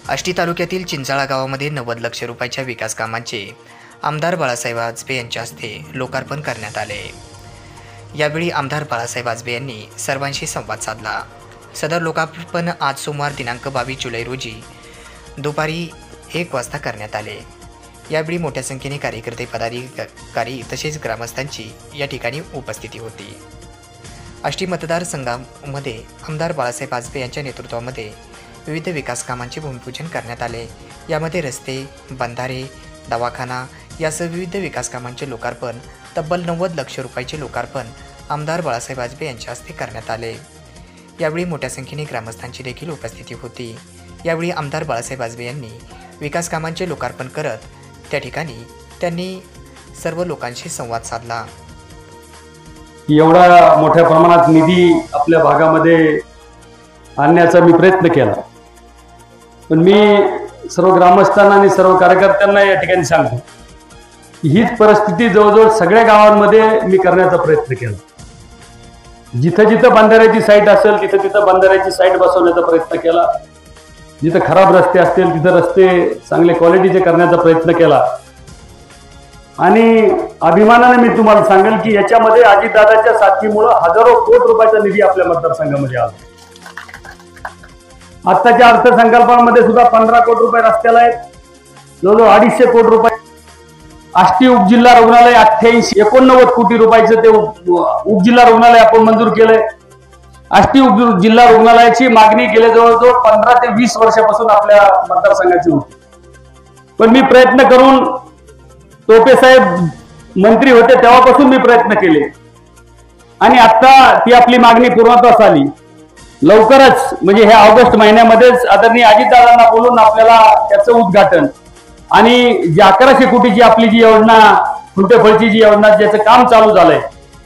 आष्टी तालुक्यातील चिंचाळा गावामध्ये 90 लाख रुपयाच्या विकास कामांचे आमदार बाळासाहेब आजबे यांच्या हस्ते लोकार्पण करण्यात आले। यावेळी आमदार बाळासाहेब आजबे यांनी सर्वांशी संवाद साधला। सदर लोकार्पण आज सोमवार दिनांक 22 जुलै रोजी दुपारी 1 वाजता करण्यात आले। यावेळी मोठ्या संख्येने कार्यकर्ते, पदाधिकारी तसेच ग्रामस्थांची या ठिकाणी उपस्थिती होती। आष्टी मतदारसंघामध्ये आमदार बाळासाहेब आजबे यांच्या नेतृत्वामध्ये विविध विकास कामांचे भूमिपूजन करण्यात आले। यामध्ये रस्ते, बंधारे, दवाखाना यासह विविध विकास कामांचे लोकार्पण, तब्बल 90 लाख रुपयाचे लोकार्पण आमदार बाळासाहेब आजबे यांच्या हस्ते करण्यात आले। यावेळी मोठ्या संख्येने ग्रामस्थांची देखील उपस्थिती होती। यावेळी आमदार बाळासाहेब आजबे यांनी विकास कामांचे लोकार्पण करत त्या ठिकाणी त्यांनी सर्व लोकांशी संवाद साधला। एवढा मोठ्या प्रमाणात निधी आपल्या भागामध्ये आणण्याचा मी प्रयत्न केला, पण मी सर्व ग्रामस्थांना आणि सर्व कार्यकर्त्यांना या ठिकाणी सांगतो की हीच परिस्थिती जवळजवळ सगळ्या गावांमध्ये मी करण्याचा प्रयत्न केला। जिथं जिथं बंधाऱ्याची साईट असेल तिथं तिथं बंधाऱ्याची साईट बसवण्याचा प्रयत्न केला। जिथं खराब रस्ते असतील तिथं रस्ते चांगले क्वालिटीचे करण्याचा प्रयत्न केला। आणि अभिमानाने मी तुम्हाला सांगेल की याच्यामध्ये अजितदादाच्या साथीमुळे हजारो कोटी रुपयाचा निधी आपल्या मतदारसंघामध्ये आला। आत्ताच्या अर्थसंकल्पामध्ये सुद्धा 15 कोटी रुपये रस्त्याला आहेत, जवळजवळ 250 कोटी रुपये। आष्टी उपजिल्हा रुग्णालय 89 कोटी रुपयाचं ते उपजिल्हा रुग्णालय आपण मंजूर केलंय। आष्टी उपजिल्हा रुग्णालयाची मागणी गेल्या जवळजवळ 15 ते 20 वर्षापासून आपल्या मतदारसंघाची होती, पण मी प्रयत्न करून टोपे साहेब मंत्री होते तेव्हापासून मी प्रयत्न केले आणि आता ती आपली मागणी पूर्णत्वास आली। लवकरच म्हणजे ह्या ऑगस्ट महिन्यामध्येच आदरणीय अजितदादांना बोलून आपल्याला त्याचं उद्घाटन आणि जी 1100 कोटीची आपली जी योजना, खुंटेफळची जी योजना ज्याचं काम चालू झालंय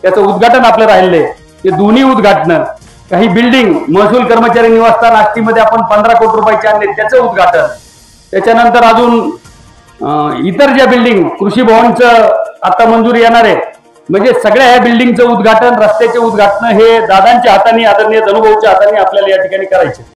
त्याचं उद्घाटन आपलं राहिलंय। ते दोन्ही उद्घाटन, काही बिल्डिंग, महसूल कर्मचारी निवासस्थान आष्टीमध्ये आपण 15 कोटी रुपयाचे आणले त्याचं उद्घाटन, त्याच्यानंतर अजून इतर ज्या बिल्डिंग, कृषी भवनचं आता मंजुरी येणार आहे, म्हणजे सगळ्या ह्या बिल्डिंगचं उद्घाटन, रस्त्याचे उद्घाटन हे दादांच्या हाताने, आदरणीय धनुभाऊच्या हाताने आपल्याला या ठिकाणी करायचे।